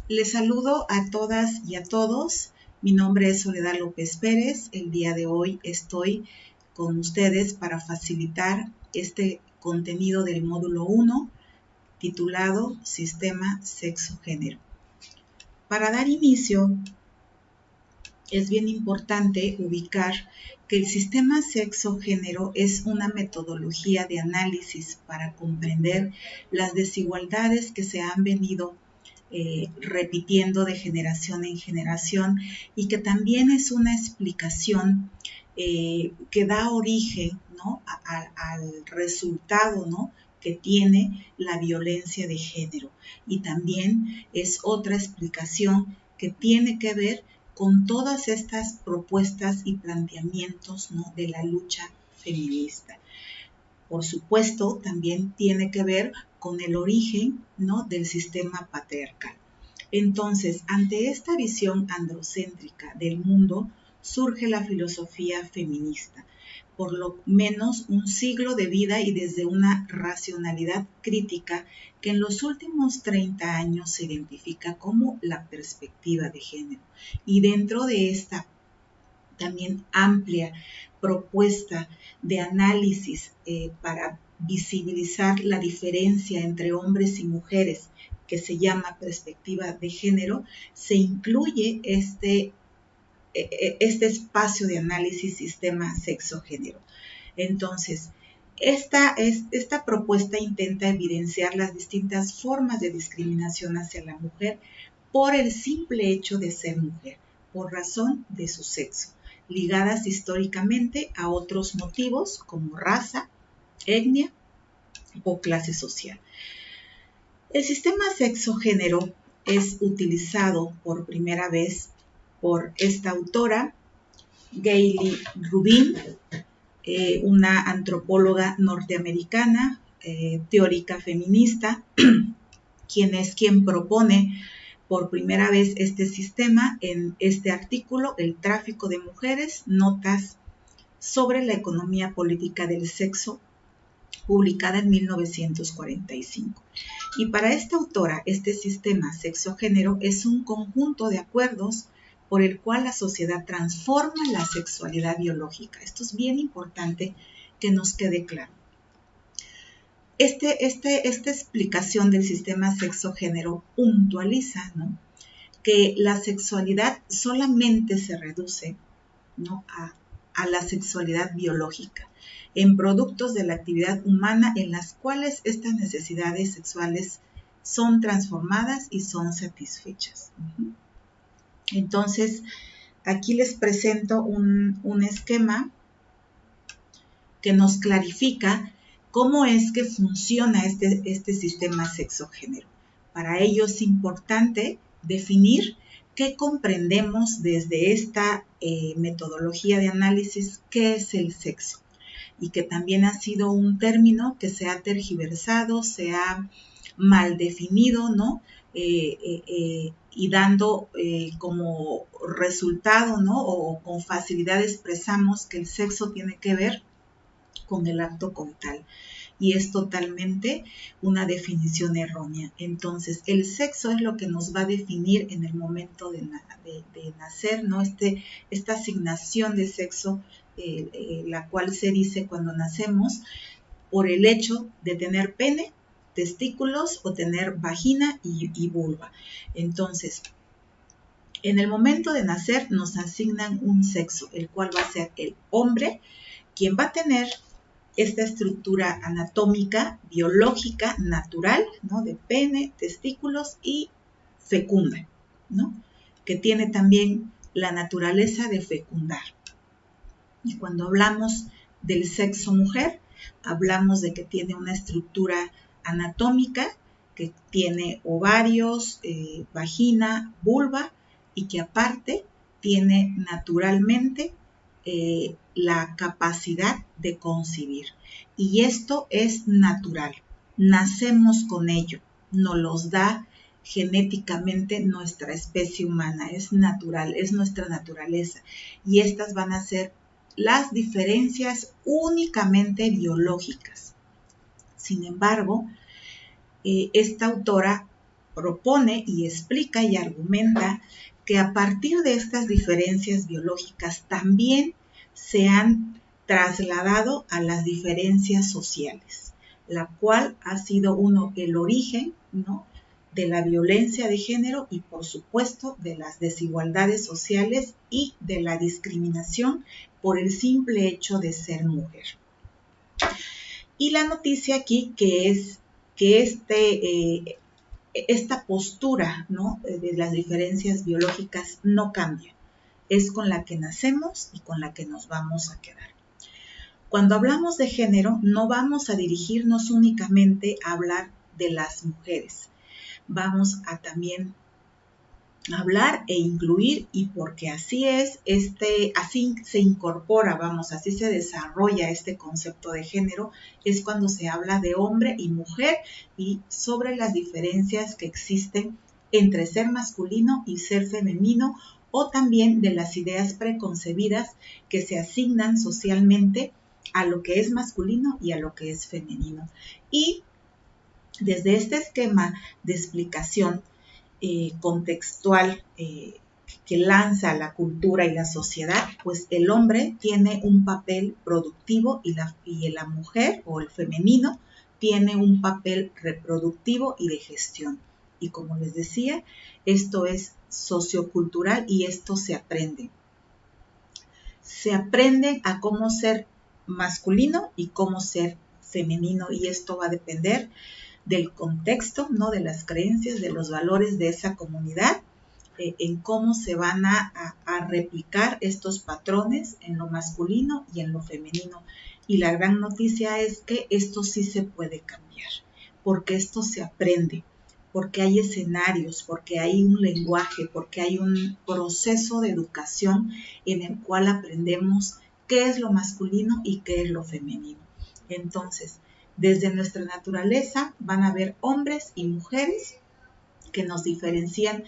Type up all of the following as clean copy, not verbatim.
Les saludo a todas y a todos. Mi nombre es Soledad López Pérez. El día de hoy estoy con ustedes para facilitar este contenido del módulo 1 titulado Sistema Sexo-Género. Para dar inicio, es bien importante ubicar que el sistema sexo-género es una metodología de análisis para comprender las desigualdades que se han venido repitiendo de generación en generación y que también es una explicación que da origen, ¿no?, al resultado, ¿no?, que tiene la violencia de género, y también es otra explicación que tiene que ver con todas estas propuestas y planteamientos, ¿no?, de la lucha feminista. Por supuesto, también tiene que ver con el origen, ¿no?, del sistema patriarcal. Entonces, ante esta visión androcéntrica del mundo, surge la filosofía feminista, por lo menos un siglo de vida y desde una racionalidad crítica que en los últimos 30 años se identifica como la perspectiva de género. Y dentro de esta también amplia propuesta de análisis para visibilizar la diferencia entre hombres y mujeres, que se llama perspectiva de género, se incluye este espacio de análisis sistema sexo-género. Entonces, esta propuesta intenta evidenciar las distintas formas de discriminación hacia la mujer por el simple hecho de ser mujer, por razón de su sexo, ligadas históricamente a otros motivos como raza, etnia o clase social. El sistema sexo-género es utilizado por primera vez por esta autora, Gayle Rubin, una antropóloga norteamericana, teórica feminista, quien propone por primera vez este sistema en este artículo, El tráfico de mujeres, notas sobre la economía política del sexo, publicada en 1945. Y para esta autora, este sistema sexo-género es un conjunto de acuerdos por el cual la sociedad transforma la sexualidad biológica. Esto es bien importante que nos quede claro. Esta explicación del sistema sexo-género puntualiza, ¿no?, que la sexualidad solamente se reduce, ¿no?, a la sexualidad biológica, en productos de la actividad humana en las cuales estas necesidades sexuales son transformadas y son satisfechas. Entonces, aquí les presento un esquema que nos clarifica cómo es que funciona este sistema sexo-género. Para ello es importante definir qué comprendemos desde esta metodología de análisis, qué es el sexo, y que también ha sido un término que se ha tergiversado, se ha mal definido, ¿no?, y dando como resultado, ¿no?, o con facilidad expresamos que el sexo tiene que ver con el acto coital, y es totalmente una definición errónea. Entonces, el sexo es lo que nos va a definir en el momento de nacer, ¿no?, esta asignación de sexo, la cual se dice cuando nacemos, por el hecho de tener pene, testículos o tener vagina y vulva. Entonces, en el momento de nacer nos asignan un sexo, el cual va a ser el hombre, quien va a tener esta estructura anatómica, biológica, natural, ¿no?, de pene, testículos y fecunda, ¿no?, que tiene también la naturaleza de fecundar. Y cuando hablamos del sexo mujer, hablamos de que tiene una estructura anatómica, que tiene ovarios, vagina, vulva, y que aparte tiene naturalmente la capacidad de concebir. Y esto es natural, nacemos con ello, nos los da genéticamente nuestra especie humana, es natural, es nuestra naturaleza. Y estas van a ser las diferencias únicamente biológicas. Sin embargo, esta autora propone y explica y argumenta que a partir de estas diferencias biológicas también se han trasladado a las diferencias sociales, la cual ha sido el origen, ¿no?, de la violencia de género y, por supuesto, de las desigualdades sociales y de la discriminación por el simple hecho de ser mujer. Y la noticia aquí que es que esta postura, ¿no?, de las diferencias biológicas no cambia. Es con la que nacemos y con la que nos vamos a quedar. Cuando hablamos de género, no vamos a dirigirnos únicamente a hablar de las mujeres. Vamos a también hablar e incluir, y porque así es, así se incorpora, así se desarrolla este concepto de género, es cuando se habla de hombre y mujer y sobre las diferencias que existen entre ser masculino y ser femenino, o también de las ideas preconcebidas que se asignan socialmente a lo que es masculino y a lo que es femenino. Y desde este esquema de explicación contextual que lanza la cultura y la sociedad, pues el hombre tiene un papel productivo y la mujer o el femenino tiene un papel reproductivo y de gestión. Y como les decía, esto es sociocultural y esto se aprende. Se aprende a cómo ser masculino y cómo ser femenino, y esto va a depender del contexto, ¿no?, de las creencias, de los valores de esa comunidad, en cómo se van a replicar estos patrones en lo masculino y en lo femenino. Y la gran noticia es que esto sí se puede cambiar, porque esto se aprende, porque hay escenarios, porque hay un lenguaje, porque hay un proceso de educación en el cual aprendemos qué es lo masculino y qué es lo femenino. Entonces, desde nuestra naturaleza van a haber hombres y mujeres que nos diferencian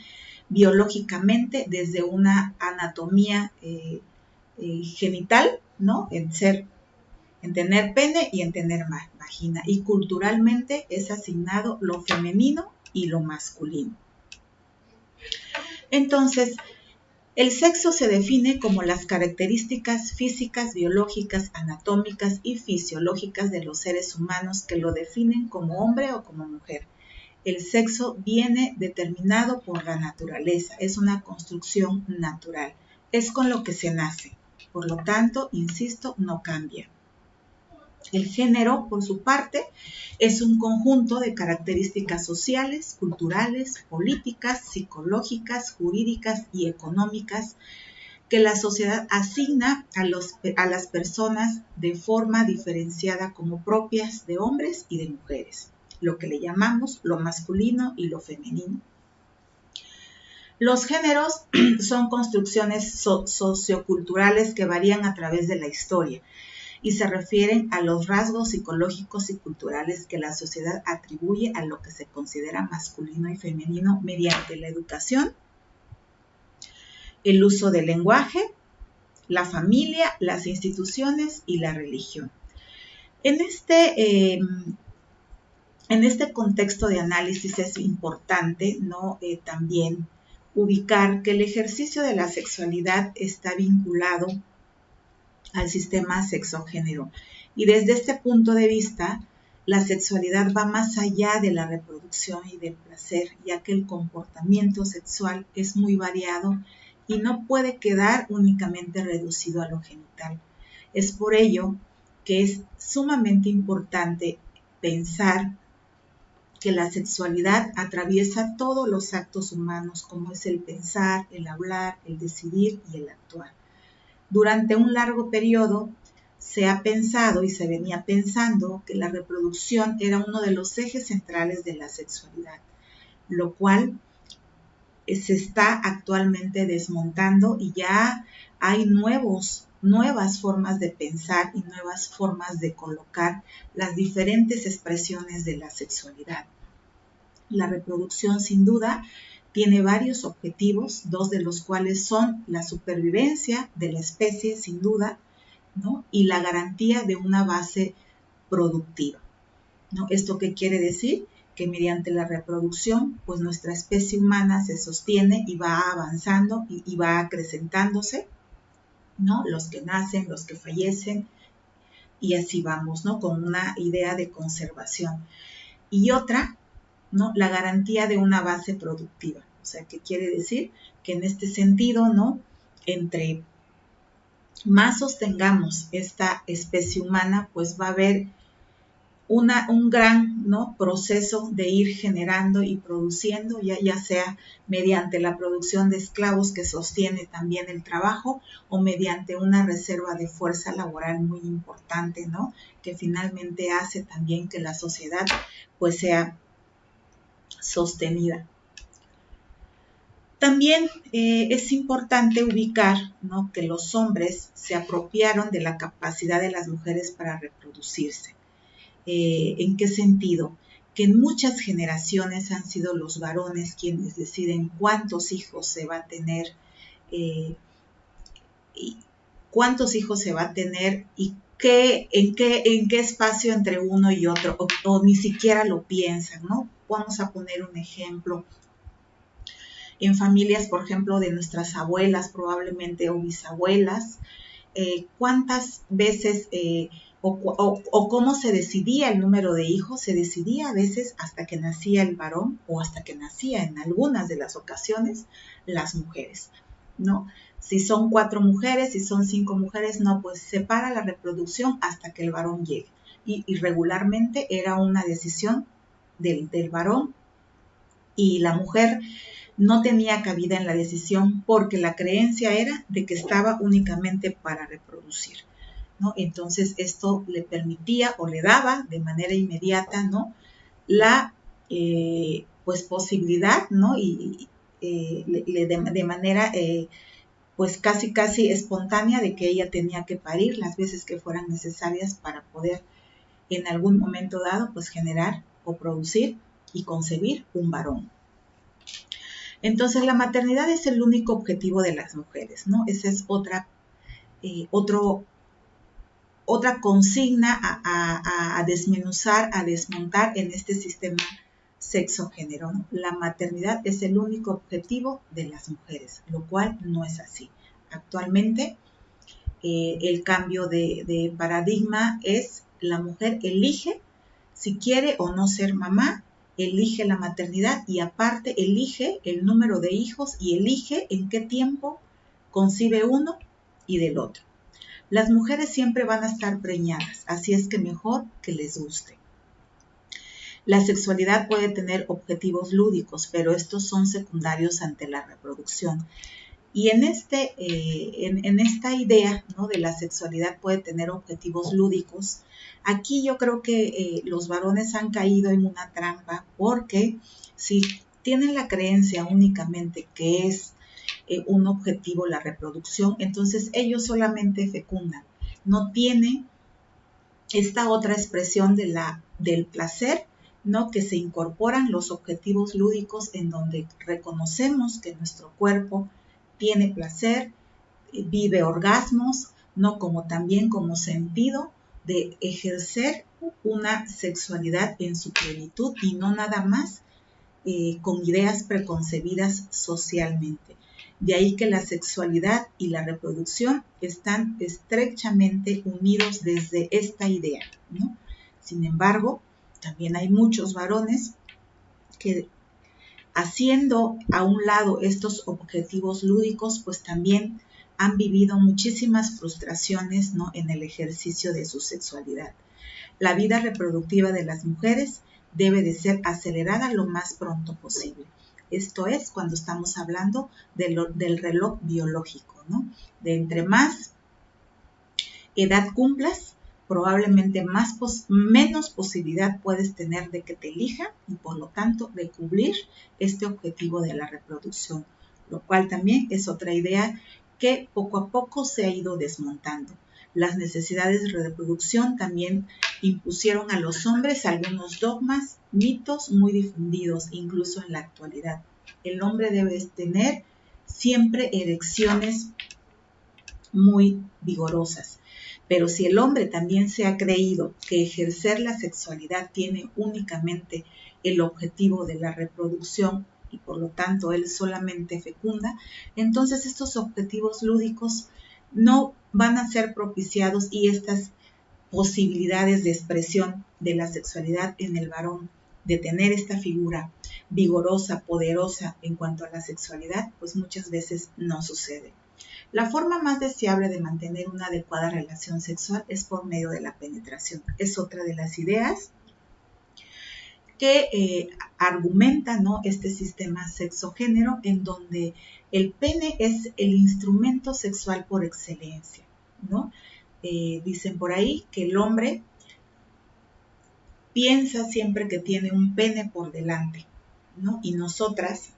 biológicamente desde una anatomía genital, ¿no?, en tener pene y en tener vagina. Y culturalmente es asignado lo femenino y lo masculino. Entonces, el sexo se define como las características físicas, biológicas, anatómicas y fisiológicas de los seres humanos que lo definen como hombre o como mujer. El sexo viene determinado por la naturaleza, es una construcción natural, es con lo que se nace. Por lo tanto, insisto, no cambia. El género, por su parte, es un conjunto de características sociales, culturales, políticas, psicológicas, jurídicas y económicas que la sociedad asigna a las personas de forma diferenciada como propias de hombres y de mujeres, lo que le llamamos lo masculino y lo femenino. Los géneros son construcciones socioculturales que varían a través de la historia y se refieren a los rasgos psicológicos y culturales que la sociedad atribuye a lo que se considera masculino y femenino mediante la educación, el uso del lenguaje, la familia, las instituciones y la religión. En este contexto de análisis es importante, ¿no?, también ubicar que el ejercicio de la sexualidad está vinculado al sistema sexo-género. Y desde este punto de vista, la sexualidad va más allá de la reproducción y del placer, ya que el comportamiento sexual es muy variado y no puede quedar únicamente reducido a lo genital. Es por ello que es sumamente importante pensar que la sexualidad atraviesa todos los actos humanos, como es el pensar, el hablar, el decidir y el actuar. Durante un largo periodo se ha pensado y se venía pensando que la reproducción era uno de los ejes centrales de la sexualidad, lo cual se está actualmente desmontando y ya hay nuevas formas de pensar y nuevas formas de colocar las diferentes expresiones de la sexualidad. La reproducción, sin duda, tiene varios objetivos, dos de los cuales son la supervivencia de la especie, sin duda, ¿no?, y la garantía de una base productiva, ¿no? ¿Esto qué quiere decir? que mediante la reproducción, pues nuestra especie humana se sostiene y va avanzando y va acrecentándose, ¿no? Los que nacen, los que fallecen, y así vamos, ¿no? Con una idea de conservación. Y otra, ¿no? La garantía de una base productiva. O sea, ¿qué quiere decir? Que en este sentido, ¿no? Entre más sostengamos esta especie humana, pues va a haber un gran, ¿no? proceso de ir generando y produciendo, ya sea mediante la producción de esclavos que sostiene también el trabajo o mediante una reserva de fuerza laboral muy importante, ¿no? Que finalmente hace también que la sociedad pues sea sostenida. También es importante ubicar, ¿no? que los hombres se apropiaron de la capacidad de las mujeres para reproducirse. ¿En qué sentido? Que en muchas generaciones han sido los varones quienes deciden cuántos hijos se va a tener, y cuántos hijos se va a tener y en qué espacio entre uno y otro, o ni siquiera lo piensan, ¿no? Vamos a poner un ejemplo. En familias, por ejemplo, de nuestras abuelas probablemente o bisabuelas, cuántas veces o cómo se decidía el número de hijos, se decidía a veces hasta que nacía el varón o hasta que nacía en algunas de las ocasiones las mujeres, ¿no? Si son 4 mujeres, si son 5 mujeres, no, pues se para la reproducción hasta que el varón llegue. Y regularmente era una decisión del varón, y la mujer no tenía cabida en la decisión porque la creencia era de que estaba únicamente para reproducir, ¿no? Entonces esto le permitía o le daba de manera inmediata, ¿no? la pues posibilidad, ¿no? y de manera pues casi espontánea de que ella tenía que parir las veces que fueran necesarias para poder en algún momento dado pues generar o producir y concebir un varón. Entonces la maternidad es el único objetivo de las mujeres, ¿no? Esa es otra consigna a desmenuzar, a desmontar en este sistema sexo-género, ¿no? La maternidad es el único objetivo de las mujeres, lo cual no es así. Actualmente el cambio de paradigma es la mujer elige si quiere o no ser mamá, elige la maternidad y aparte elige el número de hijos y elige en qué tiempo concibe uno y del otro. Las mujeres siempre van a estar preñadas, así es que mejor que les guste. La sexualidad puede tener objetivos lúdicos, pero estos son secundarios ante la reproducción. Y en esta idea, ¿no? de la sexualidad puede tener objetivos lúdicos, aquí yo creo que los varones han caído en una trampa porque si tienen la creencia únicamente que es un objetivo la reproducción, entonces ellos solamente fecundan. No tiene esta otra expresión del placer, ¿no? que se incorporan los objetivos lúdicos en donde reconocemos que nuestro cuerpo tiene placer, vive orgasmos, ¿no? como también como sentido de ejercer una sexualidad en su plenitud y no nada más con ideas preconcebidas socialmente. De ahí que la sexualidad y la reproducción están estrechamente unidos desde esta idea, ¿no? Sin embargo, también hay muchos varones que haciendo a un lado estos objetivos lúdicos, pues también han vivido muchísimas frustraciones, ¿no? en el ejercicio de su sexualidad. La vida reproductiva de las mujeres debe de ser acelerada lo más pronto posible. Esto es cuando estamos hablando del reloj biológico, ¿no? De entre más edad cumplas, probablemente menos posibilidad puedes tener de que te elijan y por lo tanto de cubrir este objetivo de la reproducción, lo cual también es otra idea que poco a poco se ha ido desmontando. Las necesidades de reproducción también impusieron a los hombres algunos dogmas, mitos muy difundidos incluso en la actualidad. El hombre debe tener siempre erecciones muy vigorosas. Pero si el hombre también se ha creído que ejercer la sexualidad tiene únicamente el objetivo de la reproducción y por lo tanto él solamente fecunda, entonces estos objetivos lúdicos no van a ser propiciados y estas posibilidades de expresión de la sexualidad en el varón, de tener esta figura vigorosa, poderosa en cuanto a la sexualidad, pues muchas veces no sucede. La forma más deseable de mantener una adecuada relación sexual es por medio de la penetración. Es otra de las ideas que argumenta, ¿no?, este sistema sexogénero en donde el pene es el instrumento sexual por excelencia, ¿no? Dicen por ahí que el hombre piensa siempre que tiene un pene por delante, ¿no? Y nosotras,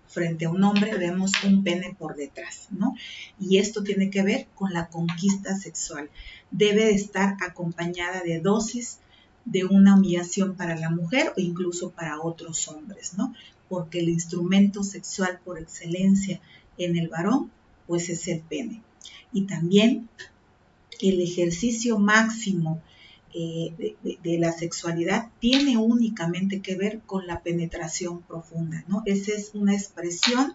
frente a un hombre, vemos un pene por detrás, ¿no? Y esto tiene que ver con la conquista sexual. Debe de estar acompañada de dosis de una humillación para la mujer o incluso para otros hombres, ¿no? Porque el instrumento sexual por excelencia en el varón, pues es el pene. Y también el ejercicio máximo de la sexualidad tiene únicamente que ver con la penetración profunda, ¿no? Esa es una expresión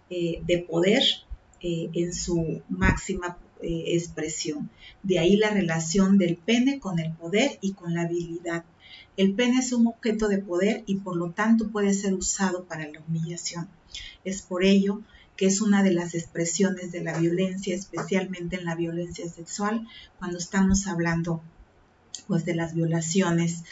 de poder en su máxima expresión. De ahí la relación del pene con el poder y con la habilidad. El pene es un objeto de poder y por lo tanto puede ser usado para la humillación. Es por ello que es una de las expresiones de la violencia, especialmente en la violencia sexual, cuando estamos hablando pues de las violaciones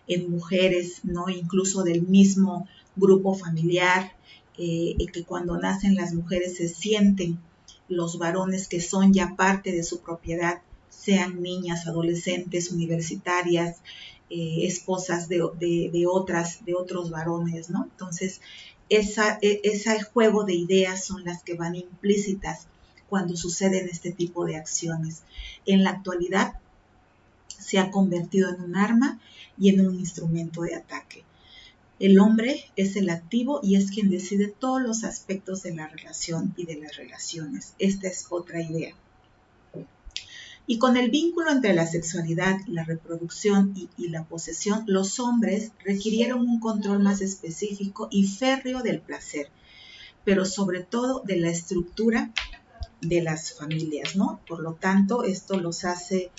en mujeres, ¿no? Incluso del mismo grupo familiar, que cuando nacen las mujeres se sienten los varones que son ya parte de su propiedad, sean niñas, adolescentes, universitarias, esposas de otros varones, ¿no? Entonces, ese juego de ideas son las que van implícitas cuando suceden este tipo de acciones. En la actualidad, se ha convertido en un arma y en un instrumento de ataque. El hombre es el activo y es quien decide todos los aspectos de la relación y de las relaciones. Esta es otra idea. Y con el vínculo entre la sexualidad, la reproducción y la posesión, los hombres requirieron un control más específico y férreo del placer, pero sobre todo de la estructura de las familias, ¿no? Por lo tanto, esto los hace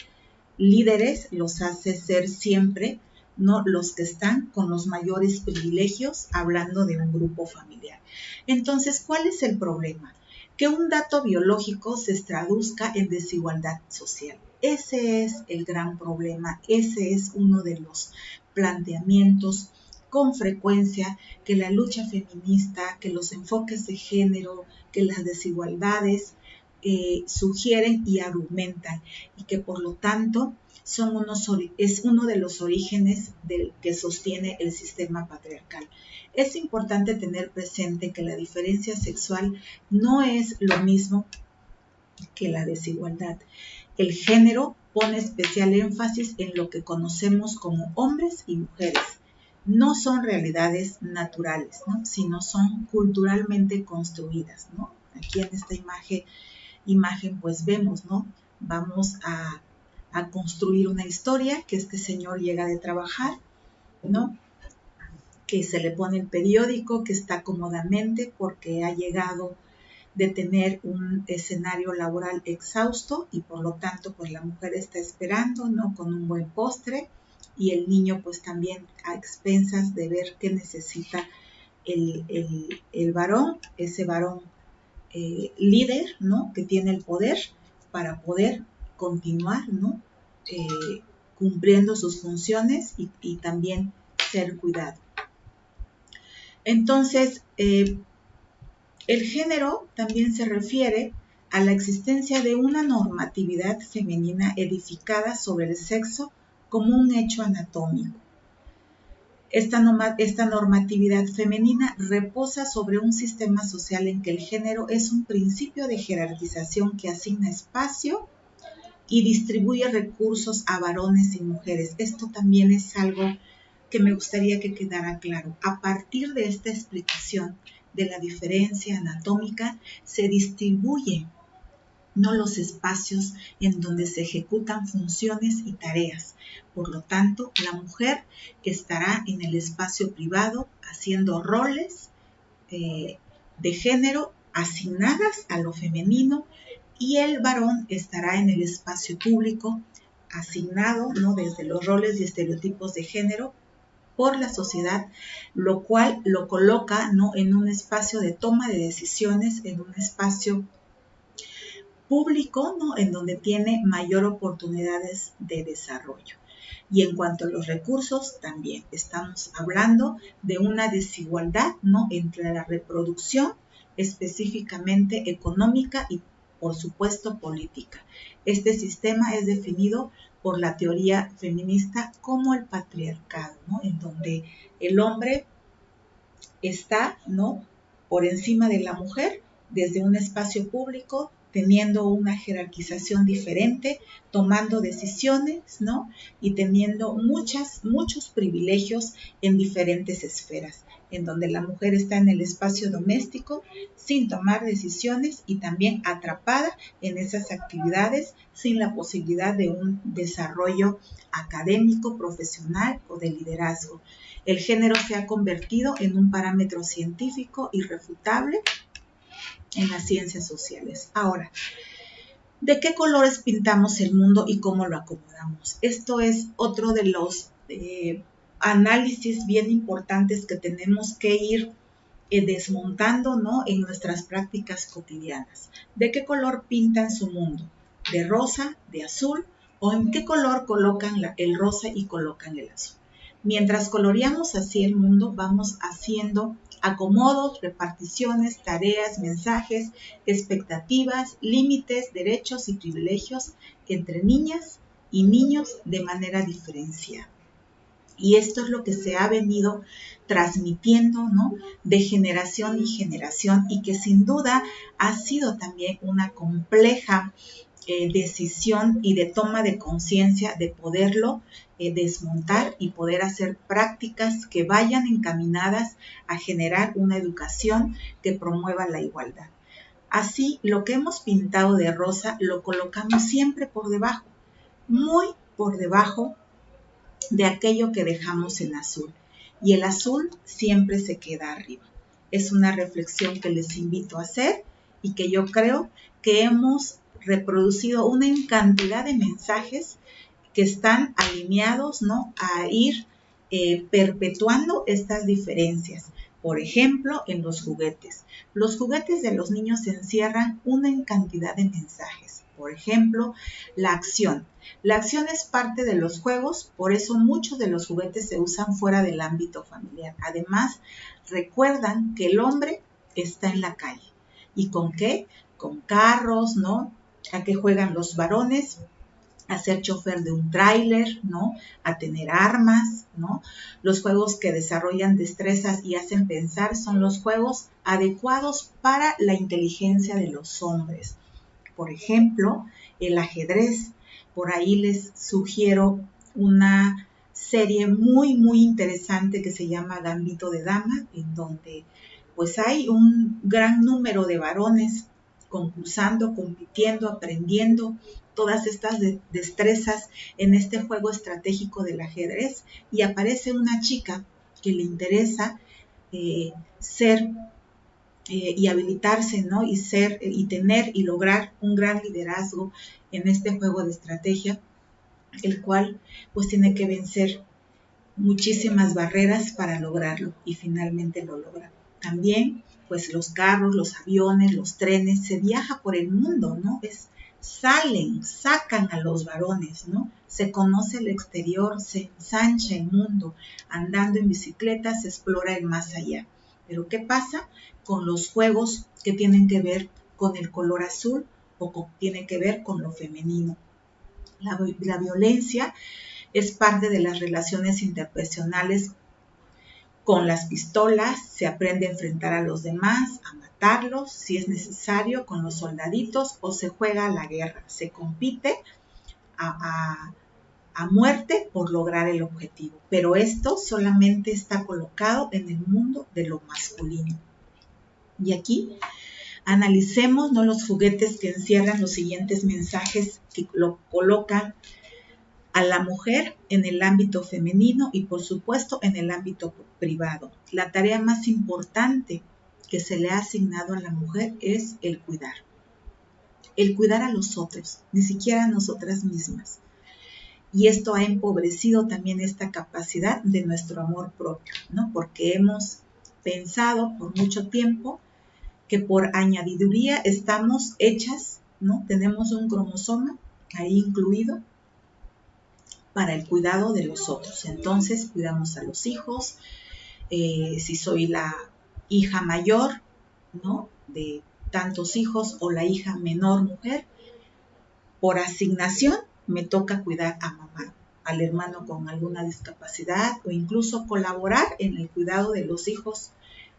líderes, los hace ser siempre, ¿no?, los que están con los mayores privilegios, hablando de un grupo familiar. Entonces, ¿cuál es el problema? Que un dato biológico se traduzca en desigualdad social. Ese es el gran problema, ese es uno de los planteamientos con frecuencia que la lucha feminista, que los enfoques de género, que las desigualdades sugieren y argumentan, y que por lo tanto es uno de los orígenes que sostiene el sistema patriarcal. Es importante tener presente que la diferencia sexual no es lo mismo que la desigualdad. El género pone especial énfasis en lo que conocemos como hombres y mujeres. No son realidades naturales, ¿no?, sino son culturalmente construidas, ¿no? Aquí en esta imagen pues vemos, ¿no? Vamos a construir una historia que este señor llega de trabajar, ¿no? Que se le pone el periódico, que está cómodamente porque ha llegado de tener un escenario laboral exhausto y por lo tanto pues la mujer está esperando, ¿no?, con un buen postre y el niño pues también a expensas de ver qué necesita el varón, ese varón líder, ¿no?, que tiene el poder para poder continuar, ¿no?, cumpliendo sus funciones y también ser cuidado. Entonces, el género también se refiere a la existencia de una normatividad femenina edificada sobre el sexo como un hecho anatómico. Esta normatividad femenina reposa sobre un sistema social en que el género es un principio de jerarquización que asigna espacio y distribuye recursos a varones y mujeres. Esto también es algo que me gustaría que quedara claro. A partir de esta explicación de la diferencia anatómica, se distribuye no los espacios en donde se ejecutan funciones y tareas. Por lo tanto, la mujer estará en el espacio privado haciendo roles de género asignadas a lo femenino, y el varón estará en el espacio público asignado, ¿no?, desde los roles y estereotipos de género por la sociedad, lo cual lo coloca, ¿no?, en un espacio de toma de decisiones, en un espacio público, ¿no?, en donde tiene mayor oportunidades de desarrollo. Y en cuanto a los recursos, también estamos hablando de una desigualdad, ¿no?, entre la reproducción, específicamente económica y, por supuesto, política. Este sistema es definido por la teoría feminista como el patriarcado, ¿no?, en donde el hombre está, ¿no?, por encima de la mujer desde un espacio público, teniendo una jerarquización diferente, tomando decisiones, ¿no?, y teniendo muchos privilegios en diferentes esferas, en donde la mujer está en el espacio doméstico sin tomar decisiones y también atrapada en esas actividades sin la posibilidad de un desarrollo académico, profesional o de liderazgo. El género se ha convertido en un parámetro científico irrefutable en las ciencias sociales. Ahora, ¿de qué colores pintamos el mundo y cómo lo acomodamos? Esto es otro de los análisis bien importantes que tenemos que ir desmontando, ¿no?, en nuestras prácticas cotidianas. ¿De qué color pintan su mundo? ¿De rosa, de azul? ¿O en qué color colocan el rosa y colocan el azul? Mientras coloreamos así el mundo, vamos haciendo acomodos, reparticiones, tareas, mensajes, expectativas, límites, derechos y privilegios entre niñas y niños de manera diferenciada. Y esto es lo que se ha venido transmitiendo, ¿no?, de generación en generación, y que sin duda ha sido también una compleja decisión y de toma de conciencia de poderlo desmontar y poder hacer prácticas que vayan encaminadas a generar una educación que promueva la igualdad. Así, lo que hemos pintado de rosa lo colocamos siempre por debajo, muy por debajo de aquello que dejamos en azul, y el azul siempre se queda arriba. Es una reflexión que les invito a hacer y que yo creo que hemos reproducido una cantidad de mensajes que están alineados, ¿no?, a ir perpetuando estas diferencias. Por ejemplo, en los juguetes. Los juguetes de los niños encierran una cantidad de mensajes. Por ejemplo, la acción. La acción es parte de los juegos, por eso muchos de los juguetes se usan fuera del ámbito familiar. Además, recuerdan que el hombre está en la calle. ¿Y con qué? Con carros, ¿no? ¿A qué juegan los varones? A ser chofer de un tráiler, ¿no?, a tener armas, ¿no? Los juegos que desarrollan destrezas y hacen pensar son los juegos adecuados para la inteligencia de los hombres. Por ejemplo, el ajedrez. Por ahí les sugiero una serie muy interesante que se llama Gambito de Dama, en donde pues hay un gran número de varones concursando, compitiendo, aprendiendo todas estas destrezas en este juego estratégico del ajedrez, y aparece una chica que le interesa ser y habilitarse, ¿no?, y ser y tener y lograr un gran liderazgo en este juego de estrategia, el cual pues tiene que vencer muchísimas barreras para lograrlo, y finalmente lo logra. También pues los carros, los aviones, los trenes, se viaja por el mundo, ¿no? Sacan a los varones, ¿no? Se conoce el exterior, se ensancha el mundo, andando en bicicleta se explora el más allá. Pero ¿qué pasa con los juegos que tienen que ver con el color azul o tienen que ver con lo femenino? La violencia es parte de las relaciones interpersonales. Con las pistolas se aprende a enfrentar a los demás, a matarlos si es necesario con los soldaditos, o se juega a la guerra, se compite a muerte por lograr el objetivo. Pero esto solamente está colocado en el mundo de lo masculino. Y aquí Analicemos, ¿no?, los juguetes que encierran los siguientes mensajes que lo colocan a la mujer en el ámbito femenino y por supuesto en el ámbito privado. La tarea más importante que se le ha asignado a la mujer es el cuidar a los otros, ni siquiera a nosotras mismas. Y esto ha empobrecido también esta capacidad de nuestro amor propio, ¿no? Porque hemos pensado por mucho tiempo que por añadiduría estamos hechas, ¿no? Tenemos un cromosoma ahí incluido para el cuidado de los otros. Entonces cuidamos a los hijos, si soy la hija mayor, ¿no?, de tantos hijos o la hija menor mujer, por asignación me toca cuidar a mamá, al hermano con alguna discapacidad o incluso colaborar en el cuidado de los hijos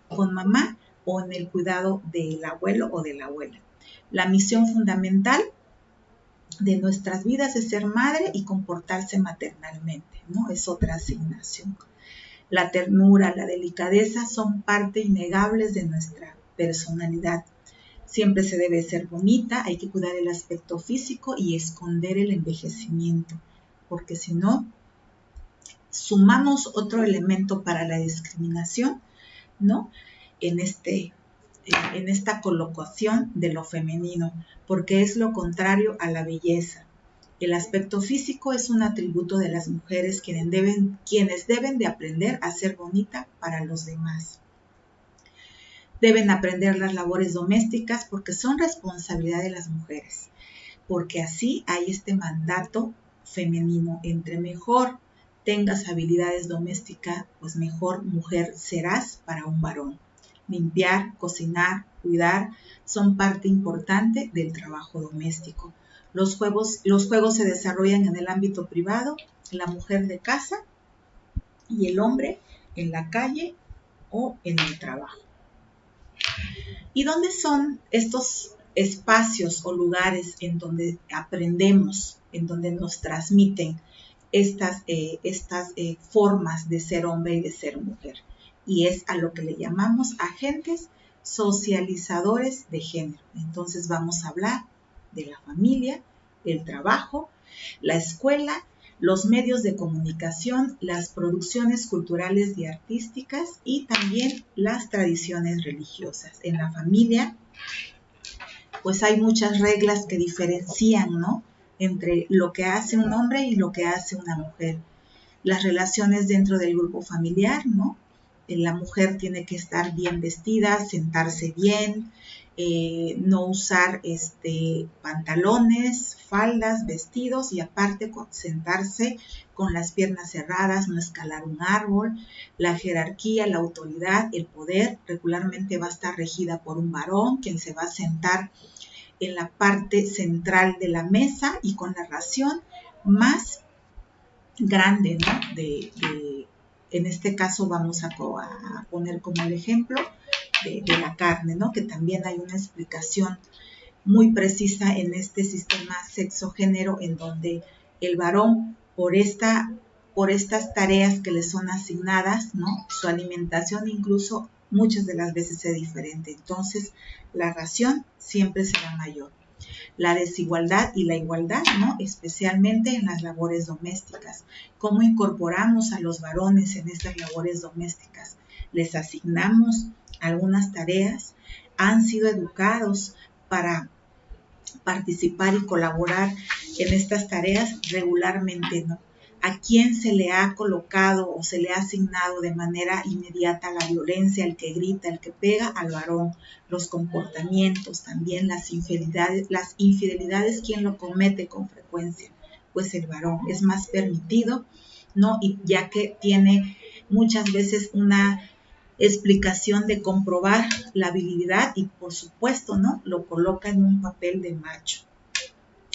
con mamá o en el cuidado del abuelo o de la abuela. La misión fundamental de nuestras vidas es ser madre y comportarse maternalmente, ¿no? Es otra asignación. La ternura, la delicadeza son parte innegables de nuestra personalidad. Siempre se debe ser bonita, hay que cuidar el aspecto físico y esconder el envejecimiento, porque si no, sumamos otro elemento para la discriminación, ¿no?, en esta colocación de lo femenino, porque es lo contrario a la belleza. El aspecto físico es un atributo de las mujeres quienes deben de aprender a ser bonita para los demás. Deben aprender las labores domésticas porque son responsabilidad de las mujeres, porque así hay este mandato femenino: entre mejor tengas habilidades domésticas, pues mejor mujer serás para un varón. Limpiar, cocinar, cuidar son parte importante del trabajo doméstico. Los juegos se desarrollan en el ámbito privado, la mujer de casa y el hombre en la calle o en el trabajo. ¿Y dónde son estos espacios o lugares en donde aprendemos, en donde nos transmiten estas formas de ser hombre y de ser mujer? Y es a lo que le llamamos agentes socializadores de género. Entonces vamos a hablar de la familia, el trabajo, la escuela, los medios de comunicación, las producciones culturales y artísticas y también las tradiciones religiosas. En la familia, pues hay muchas reglas que diferencian, ¿no?, entre lo que hace un hombre y lo que hace una mujer. Las relaciones dentro del grupo familiar, ¿no? La mujer tiene que estar bien vestida, sentarse bien, no usar pantalones, faldas, vestidos y aparte sentarse con las piernas cerradas, no escalar un árbol. La jerarquía, la autoridad, el poder regularmente va a estar regida por un varón, quien se va a sentar en la parte central de la mesa y con la ración más grande, ¿no? En este caso vamos a poner como el ejemplo de la carne, ¿no?, que también hay una explicación muy precisa en este sistema sexo-género, en donde el varón, por estas tareas que le son asignadas, ¿no?, su alimentación incluso muchas de las veces es diferente. Entonces, la ración siempre será mayor. La desigualdad y la igualdad, ¿no?, especialmente en las labores domésticas. ¿Cómo incorporamos a los varones en estas labores domésticas? Les asignamos algunas tareas, han sido educados para participar y colaborar en estas tareas. Regularmente no. ¿A quién se le ha colocado o se le ha asignado de manera inmediata la violencia, el que grita, el que pega? Al varón. Los comportamientos, también las infidelidades, ¿quién lo comete con frecuencia? Pues el varón. Es más permitido, ¿no? Y ya que tiene muchas veces una explicación de comprobar la virilidad y por supuesto, ¿no?, lo coloca en un papel de macho.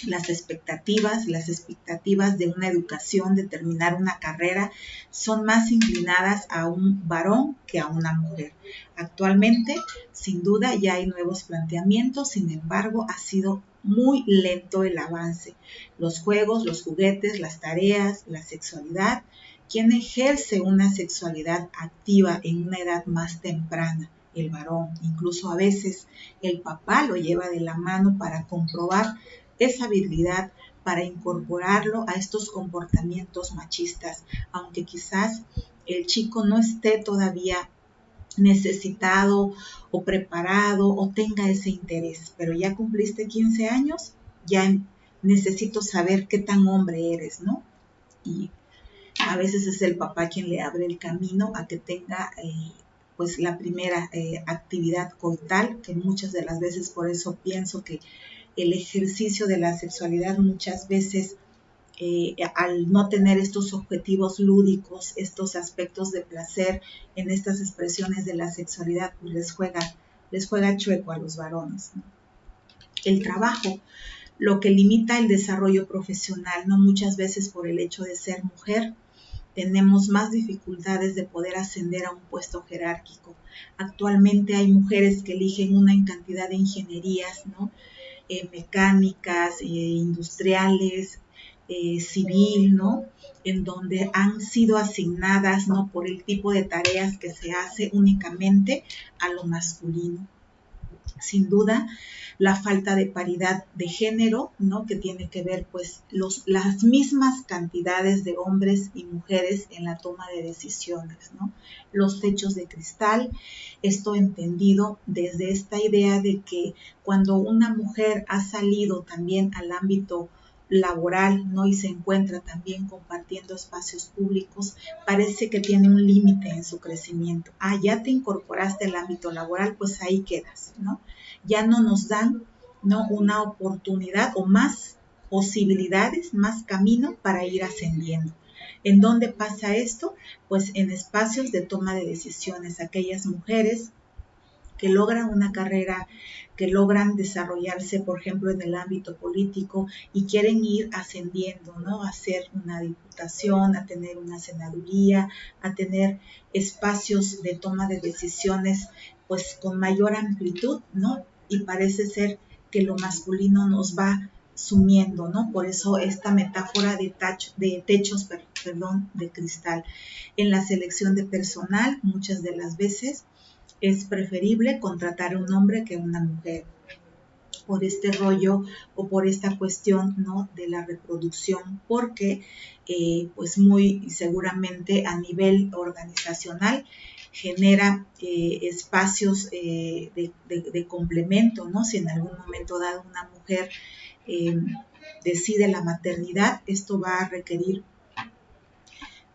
Las expectativas de una educación, de terminar una carrera, son más inclinadas a un varón que a una mujer. Actualmente, sin duda, ya hay nuevos planteamientos, sin embargo, ha sido muy lento el avance. Los juegos, los juguetes, las tareas, la sexualidad. ¿Quién ejerce una sexualidad activa en una edad más temprana? el varón. Incluso a veces el papá lo lleva de la mano para comprobar esa habilidad, para incorporarlo a estos comportamientos machistas, aunque quizás el chico no esté todavía necesitado o preparado o tenga ese interés, pero ya cumpliste 15 años, ya necesito saber qué tan hombre eres, ¿no? Y a veces es el papá quien le abre el camino a que tenga pues la primera actividad coital, que muchas de las veces, por eso pienso que el ejercicio de la sexualidad muchas veces al no tener estos objetivos lúdicos, estos aspectos de placer en estas expresiones de la sexualidad, pues les juega chueco a los varones, ¿no? El trabajo, lo que limita el desarrollo profesional, ¿no? Muchas veces por el hecho de ser mujer, tenemos más dificultades de poder ascender a un puesto jerárquico. Actualmente hay mujeres que eligen una cantidad de ingenierías, ¿no? Mecánicas, industriales, civil, ¿no? En donde han sido asignadas, ¿no? Por el tipo de tareas que se hace únicamente a lo masculino. Sin duda, la falta de paridad de género, ¿no? Que tiene que ver, pues, las mismas cantidades de hombres y mujeres en la toma de decisiones, ¿no? Los techos de cristal, esto entendido desde esta idea de que cuando una mujer ha salido también al ámbito laboral, ¿no? Y se encuentra también compartiendo espacios públicos, parece que tiene un límite en su crecimiento. Ah, ya te incorporaste al ámbito laboral, pues ahí quedas, ¿no? Ya no nos dan, ¿no? Una oportunidad o más posibilidades, más camino para ir ascendiendo. ¿En dónde pasa esto? Pues en espacios de toma de decisiones. Aquellas mujeres que logran una carrera, que logran desarrollarse, por ejemplo, en el ámbito político y quieren ir ascendiendo, ¿no? A ser una diputación, a tener una senaduría, a tener espacios de toma de decisiones, pues con mayor amplitud, ¿no? Y parece ser que lo masculino nos va sumiendo, ¿no? Por eso esta metáfora de techos, de cristal. En la selección de personal, muchas de las veces, es preferible contratar a un hombre que a una mujer por este rollo o por esta cuestión, ¿no? De la reproducción, porque pues muy seguramente a nivel organizacional genera espacios de complemento, ¿no? Si en algún momento dado una mujer decide la maternidad, esto va a requerir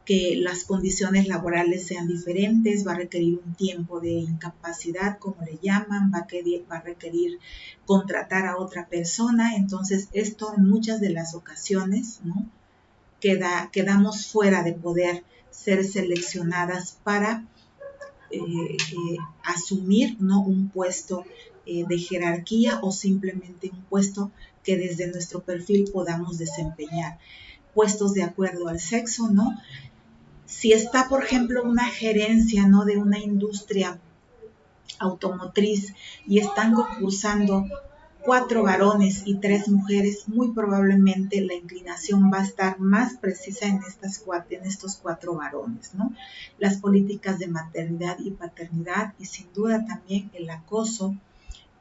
que las condiciones laborales sean diferentes, va a requerir un tiempo de incapacidad, como le llaman, va a requerir contratar a otra persona. Entonces, esto en muchas de las ocasiones, ¿no? Quedamos fuera de poder ser seleccionadas para asumir, ¿no? Un puesto de jerarquía o simplemente un puesto que desde nuestro perfil podamos desempeñar. Puestos de acuerdo al sexo, ¿no? Si está, por ejemplo, una gerencia, ¿no? De una industria automotriz y están concursando 4 varones y 3 mujeres, muy probablemente la inclinación va a estar más precisa en estos 4 varones, ¿no? Las políticas de maternidad y paternidad y sin duda también el acoso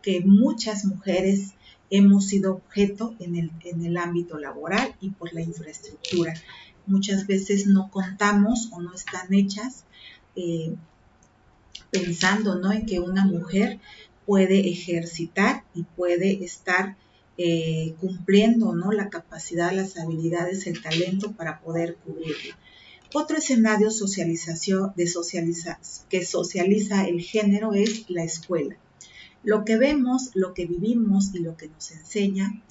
que muchas mujeres hemos sido objeto en el ámbito laboral y por la infraestructura. Muchas veces no contamos o no están hechas pensando, ¿no? En que una mujer puede ejercitar y puede estar cumpliendo, ¿no? La capacidad, las habilidades, el talento para poder cubrirlo. Otro escenario que socializa el género es la escuela. Lo que vemos, lo que vivimos y lo que nos enseña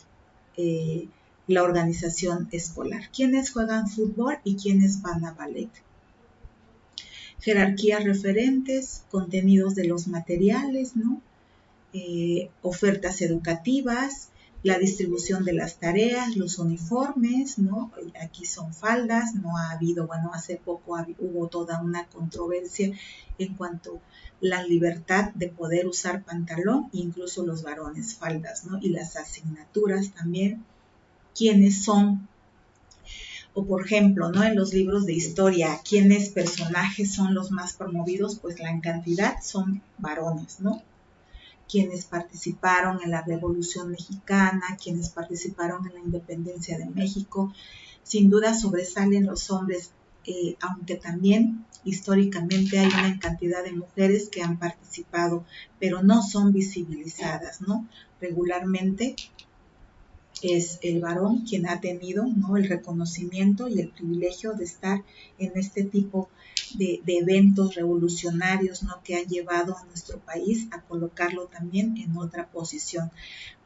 la organización escolar. ¿Quiénes juegan fútbol y quiénes van a ballet? Jerarquías referentes, contenidos de los materiales, ¿no? Ofertas educativas, la distribución de las tareas, los uniformes, ¿no? Aquí son faldas, no ha habido, bueno, hace poco hubo toda una controversia en cuanto a la libertad de poder usar pantalón, incluso los varones faldas, ¿no? Y las asignaturas también, quiénes son O por ejemplo, ¿no? En los libros de historia, ¿quiénes personajes son los más promovidos? Pues la en cantidad son varones, ¿no? Quienes participaron en la Revolución Mexicana, quienes participaron en la Independencia de México, sin duda sobresalen los hombres, aunque también históricamente hay una cantidad de mujeres que han participado, pero no son visibilizadas, ¿no? Regularmente es el varón quien ha tenido, ¿no?, el reconocimiento y el privilegio de estar en este tipo de eventos revolucionarios, ¿no?, que han llevado a nuestro país a colocarlo también en otra posición.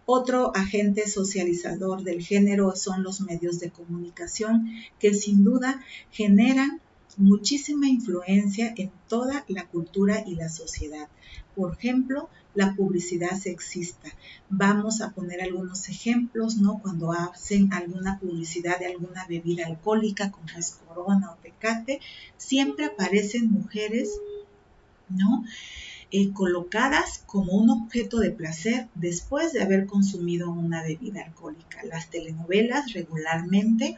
Otro agente socializador del género son los medios de comunicación, que sin duda generan muchísima influencia en toda la cultura y la sociedad. Por ejemplo, la publicidad sexista. Vamos a poner algunos ejemplos, ¿no? Cuando hacen alguna publicidad de alguna bebida alcohólica, como es Corona o Tecate, siempre aparecen mujeres, ¿no?, colocadas como un objeto de placer después de haber consumido una bebida alcohólica. Las telenovelas regularmente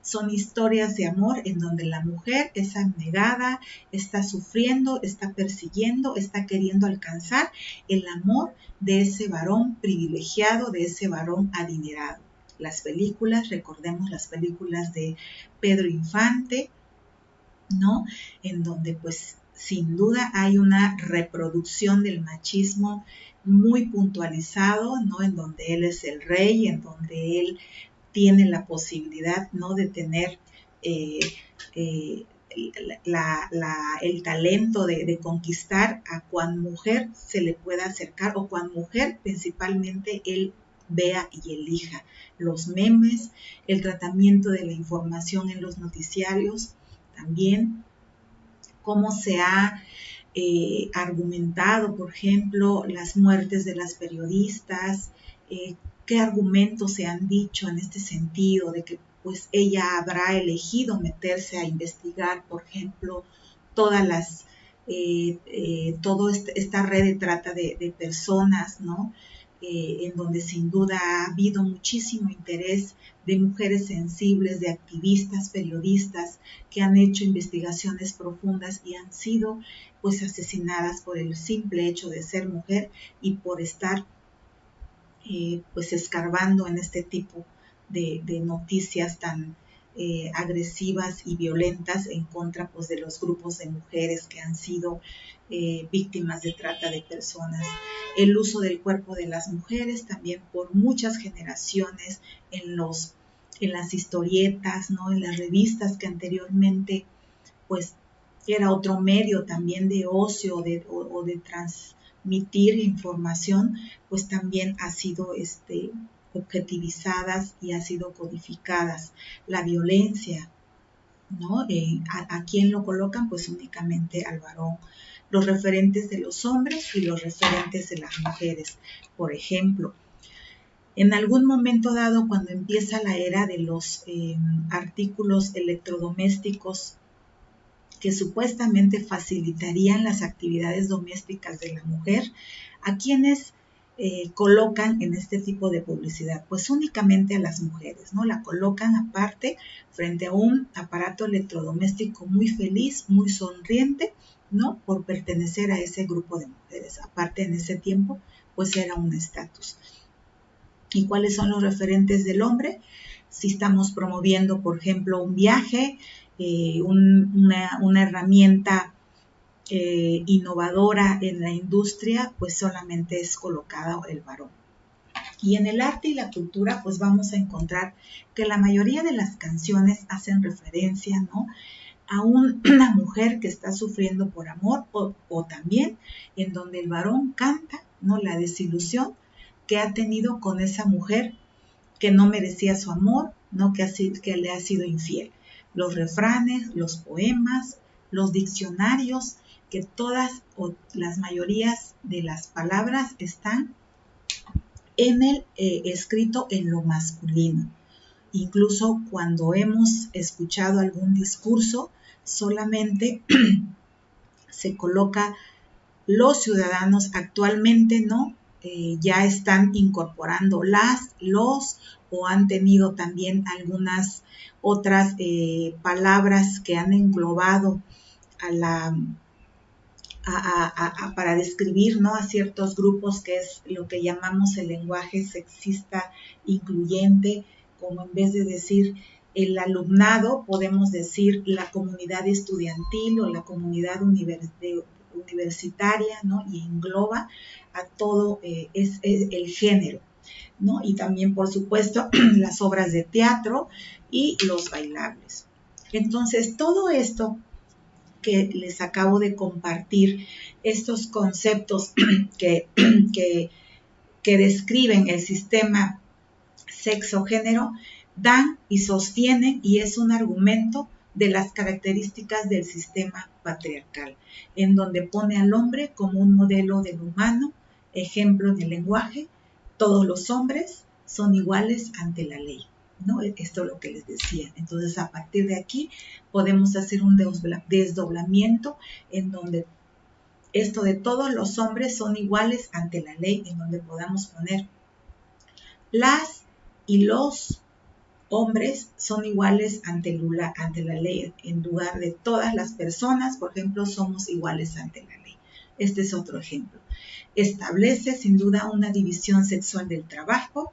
son historias de amor en donde la mujer es abnegada, está sufriendo, está persiguiendo, está queriendo alcanzar el amor de ese varón privilegiado, de ese varón adinerado. Las películas, recordemos las películas de Pedro Infante, ¿no?, en donde pues sin duda hay una reproducción del machismo muy puntualizado, ¿no?, en donde él es el rey, en donde él tiene la posibilidad, ¿no?, de tener el talento de conquistar a cuan mujer se le pueda acercar o cuan mujer principalmente él vea y elija. Los memes, el tratamiento de la información en los noticiarios, también cómo se ha argumentado, por ejemplo, las muertes de las periodistas, qué argumentos se han dicho en este sentido de que pues ella habrá elegido meterse a investigar, por ejemplo, toda esta red de trata de personas, ¿no? En donde sin duda ha habido muchísimo interés de mujeres sensibles, de activistas, periodistas que han hecho investigaciones profundas y han sido pues asesinadas por el simple hecho de ser mujer y por estar pues escarbando en este tipo de noticias tan agresivas y violentas en contra pues de los grupos de mujeres que han sido víctimas de trata de personas. El uso del cuerpo de las mujeres también por muchas generaciones en las historietas, ¿no?, en las revistas que anteriormente pues era otro medio también de ocio o de transmitir información, pues también ha sido objetivizadas y ha sido codificadas. La violencia, ¿no? ¿A quién lo colocan? Pues únicamente al varón. Los referentes de los hombres y los referentes de las mujeres. Por ejemplo, en algún momento dado, cuando empieza la era de los artículos electrodomésticos que supuestamente facilitarían las actividades domésticas de la mujer, ¿a quiénes colocan en este tipo de publicidad? Pues únicamente a las mujeres, ¿no? La colocan aparte frente a un aparato electrodoméstico muy feliz, muy sonriente, ¿no?, por pertenecer a ese grupo de mujeres. Aparte, en ese tiempo, pues era un estatus. ¿Y cuáles son los referentes del hombre? Si estamos promoviendo, por ejemplo, un viaje, una herramienta innovadora en la industria, pues solamente es colocada el varón. Y en el arte y la cultura, pues vamos a encontrar que la mayoría de las canciones hacen referencia, ¿no?, a una mujer que está sufriendo por amor o también en donde el varón canta, ¿no?, la desilusión que ha tenido con esa mujer que no merecía su amor, ¿no?, que le ha sido infiel. Los refranes, los poemas, los diccionarios, que todas o las mayorías de las palabras están en el escrito en lo masculino. Incluso cuando hemos escuchado algún discurso, solamente se coloca los ciudadanos actualmente, ¿no?, ya están incorporando los o han tenido también algunas otras palabras que han englobado para describir, ¿no?, a ciertos grupos, que es lo que llamamos el lenguaje sexista incluyente, como en vez de decir el alumnado, podemos decir la comunidad estudiantil o la comunidad universitaria, ¿no?, y engloba a todo es el género, ¿no? Y también, por supuesto, las obras de teatro y los bailables. Entonces, todo esto que les acabo de compartir, estos conceptos que describen el sistema sexo-género, dan y sostienen, y es un argumento de las características del sistema patriarcal, en donde pone al hombre como un modelo del humano, ejemplo en el lenguaje: todos los hombres son iguales ante la ley, ¿no? Esto es lo que les decía. Entonces, a partir de aquí podemos hacer un desdoblamiento en donde esto de todos los hombres son iguales ante la ley, en donde podamos poner las y los hombres son iguales ante la ley, en lugar de todas las personas, por ejemplo, somos iguales ante la ley. Este es otro ejemplo. Establece sin duda una división sexual del trabajo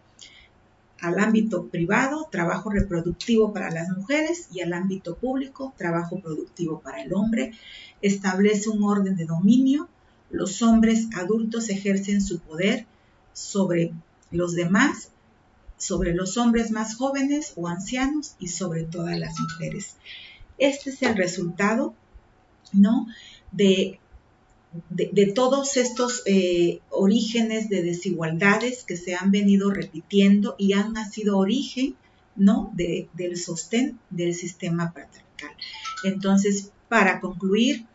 al ámbito privado, trabajo reproductivo para las mujeres, y al ámbito público, trabajo productivo para el hombre. Establece un orden de dominio. Los hombres adultos ejercen su poder sobre los demás, sobre los hombres más jóvenes o ancianos y sobre todas las mujeres. Este es el resultado, ¿no?, de todos estos orígenes de desigualdades que se han venido repitiendo y han sido origen, ¿no?, del sostén del sistema patriarcal. Entonces, para concluir,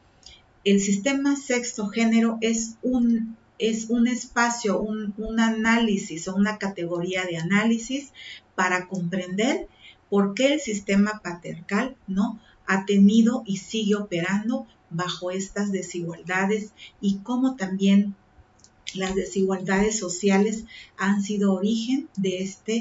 el sistema sexo-género es un espacio, un análisis o una categoría de análisis para comprender por qué el sistema patriarcal, ¿no?, ha tenido y sigue operando bajo estas desigualdades, y cómo también las desigualdades sociales han sido origen de esta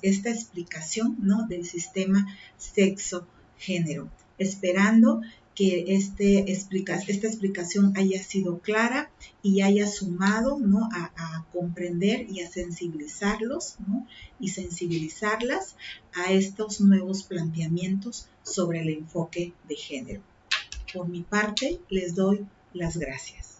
explicación, ¿no?, del sistema sexo-género. Esperando que esta explicación haya sido clara y haya sumado, ¿no?, a comprender y a sensibilizarlos, ¿no?, y sensibilizarlas a estos nuevos planteamientos sobre el enfoque de género. Por mi parte, les doy las gracias.